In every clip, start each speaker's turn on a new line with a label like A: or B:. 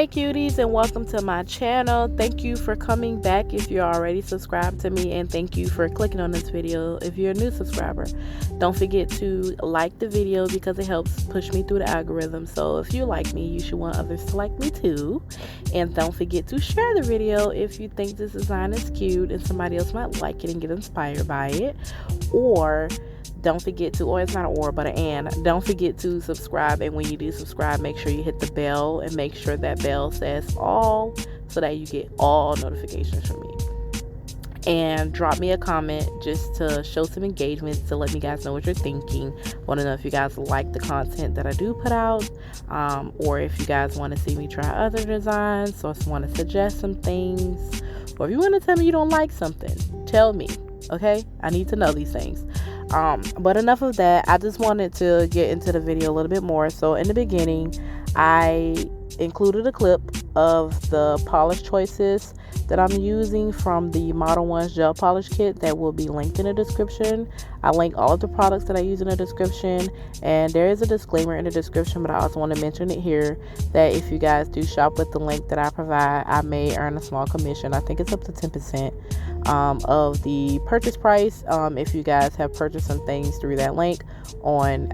A: Hey cuties, and welcome to my channel. Thank you for coming back if you're already subscribed to me, and thank you for clicking on this video if you're a new subscriber. Don't forget to like the video because it helps push me through the algorithm. So if you like me, you should want others to like me too. And don't forget to share the video if you think this design is cute and somebody else might like it and get inspired by it. Or don't forget to, or it's not an or but an and, don't forget to subscribe. And when you do subscribe, make sure you hit the bell and make sure that bell says all so that you get all notifications from me. And drop me a comment just to show some engagement, to let me guys know what you're thinking. Want to know if you guys like the content that I do put out, or if you guys want to see me try other designs, or want to suggest some things, or if you want to tell me you don't like something, tell me. Okay, I need to know these things. But enough of that. I just wanted to get into the video a little bit more. So in the beginning, I included a clip of the polish choices that I'm using from the Modelones gel polish kit that will be linked in the description. I link all of the products that I use in the description, and there is a disclaimer in the description, but I also want to mention it here that if you guys do shop with the link that I provide, I may earn a small commission. I think it's up to 10% of the purchase price if you guys have purchased some things through that link on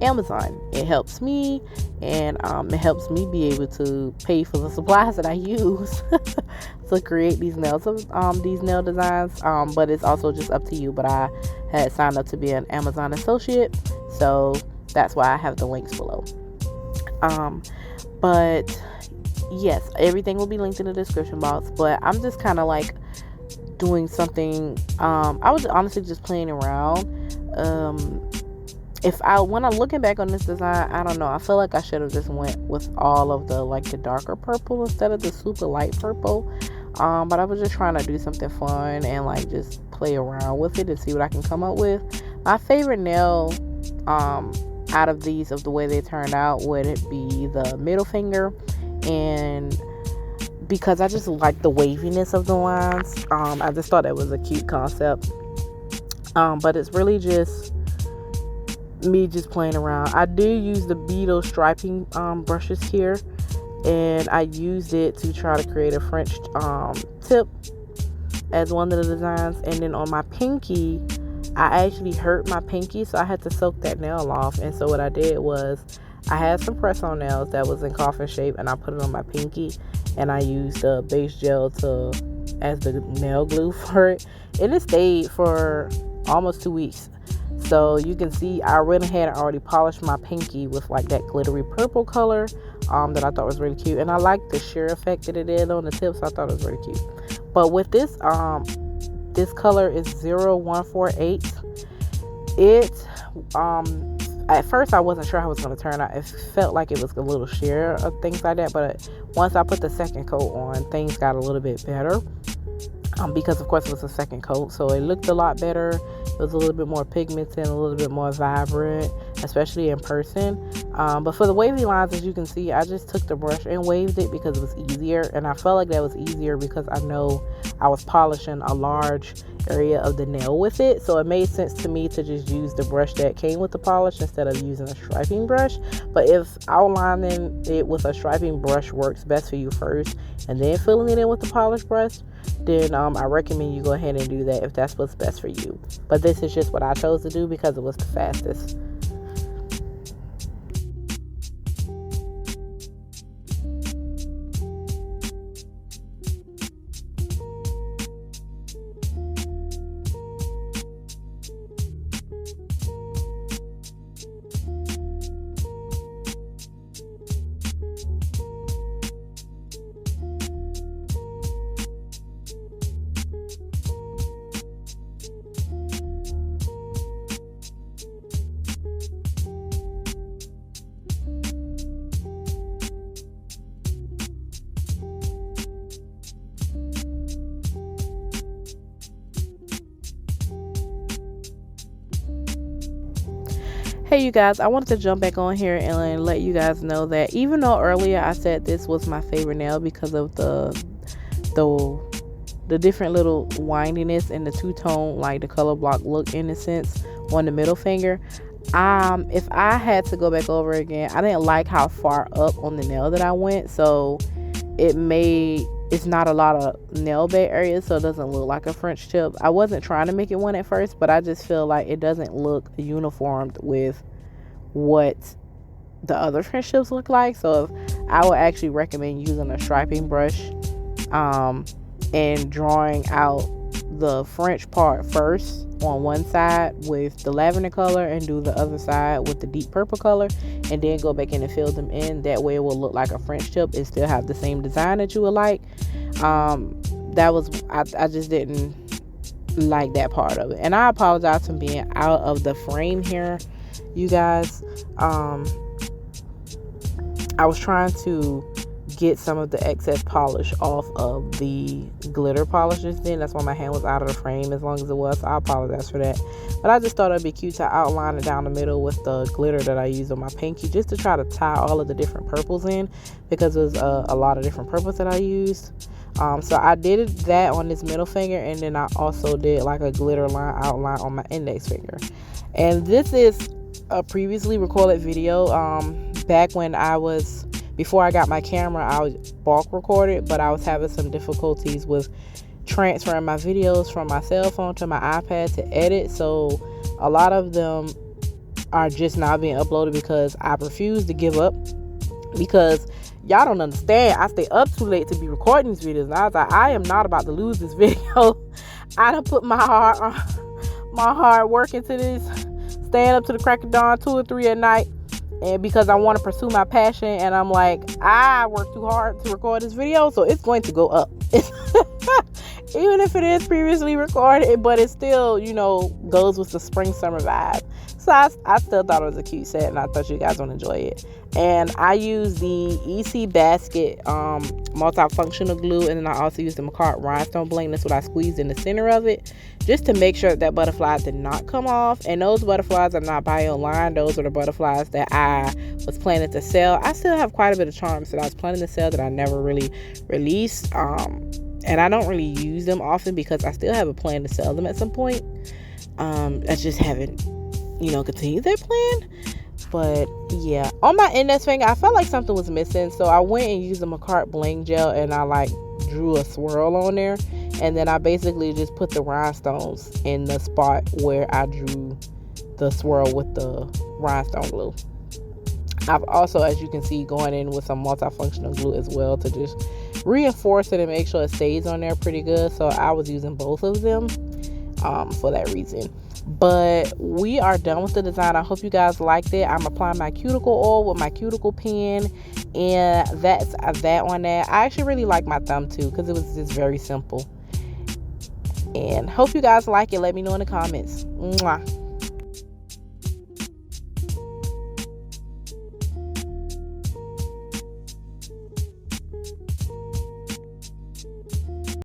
A: Amazon. It helps me, and it helps me be able to pay for the supplies that I use to create these nails these nail designs. But it's also just up to you. But I had signed up to be an Amazon associate, so that's why I have the links below. But yes, everything will be linked in the description box. But I'm just kind of like doing something. I was honestly just playing around. When I'm looking back on this design, I don't know, I feel like I should have just went with all of the darker purple instead of the super light purple. But I was just trying to do something fun and like just play around with it and see what I can come up with. My favorite nail out of these, of the way they turned out, would it be the middle finger, and because I just like the waviness of the lines. I just thought that was a cute concept. But it's really just me just playing around. I do use the beetle striping brushes here, and I used it to try to create a French tip as one of the designs. And then on my pinky, I actually hurt my pinky, so I had to soak that nail off. And so what I did was I had some press-on nails that was in coffin shape, and I put it on my pinky, and I used the base gel as the nail glue for it, and it stayed for almost 2 weeks. So you can see I went ahead and already polished my pinky with like that glittery purple color that I thought was really cute, and I like the sheer effect that it did on the tips. I thought it was really cute. But with this this color is 0148. It at first I wasn't sure how it was going to turn out. It felt like it was a little sheer of things like that, but once I put the second coat on, things got a little bit better. Because of course it was a second coat, so it looked a lot better. It was a little bit more pigmented, a little bit more vibrant, especially in person. But for the wavy lines, as you can see, I just took the brush and waved it because it was easier, and I felt like that was easier because I know I was polishing a large area of the nail with it, so it made sense to me to just use the brush that came with the polish instead of using a striping brush. But if outlining it with a striping brush works best for you first and then filling it in with the polish brush, then I recommend you go ahead and do that if that's what's best for you. But this is just what I chose to do because it was the fastest. Hey you guys, I wanted to jump back on here and let you guys know that even though earlier I said this was my favorite nail because of the different little windiness and the two-tone, like the color block look in a sense on the middle finger, If I had to go back over again, I didn't like how far up on the nail that I went, so it's not a lot of nail bed areas, so it doesn't look like a French tip. I wasn't trying to make it one at first, but I just feel like it doesn't look uniformed with what the other French tips look like. So I would actually recommend using a striping brush, and drawing out the French part first on one side with the lavender color, and do the other side with the deep purple color, and then go back in and fill them in. That way it will look like a French tip and still have the same design that you would like. I just didn't like that part of it, and I apologize for being out of the frame here, you guys. I was trying to get some of the excess polish off of the glitter polishes then. That's why my hand was out of the frame as long as it was, so I apologize for that. But I just thought it'd be cute to outline it down the middle with the glitter that I used on my pinky, just to try to tie all of the different purples in, because there's a lot of different purples that I used. So I did that on this middle finger, and then I also did like a glitter line outline on my index finger. And this is a previously recorded video. Back when before I got my camera, I was bulk recorded, but I was having some difficulties with transferring my videos from my cell phone to my iPad to edit. So a lot of them are just not being uploaded because I refuse to give up, because y'all don't understand. I stay up too late to be recording these videos. And I was like, I am not about to lose this video. I done put my hard work into this, staying up to the crack of dawn, 2 or 3 at night, and because I want to pursue my passion, and I'm like, I work too hard to record this video, so it's going to go up. Even if it is previously recorded, but it still, goes with the spring summer vibe. So I still thought it was a cute set, and I thought you guys would enjoy it. And I used the EC Basket multifunctional glue, and then I also used the Makartt Rhinestone bling. That's what I squeezed in the center of it, just to make sure that butterfly did not come off. And those butterflies are not buy online. Those are the butterflies that I was planning to sell. I still have quite a bit of charms that I was planning to sell that I never really released. And I don't really use them often because I still have a plan to sell them at some point. I just haven't, continued that plan. But yeah, on my index finger, I felt like something was missing, so I went and used the Makartt bling gel, and I drew a swirl on there, and then I basically just put the rhinestones in the spot where I drew the swirl with the rhinestone glue. I've also, as you can see, going in with some multifunctional glue as well to just reinforce it and make sure it stays on there pretty good. So I was using both of them for that reason. But we are done with the design. I hope you guys liked it. I'm applying my cuticle oil with my cuticle pen, and that's that on that. I actually really like my thumb too, because it was just very simple. And hope you guys like it. Let me know in the comments. Mwah.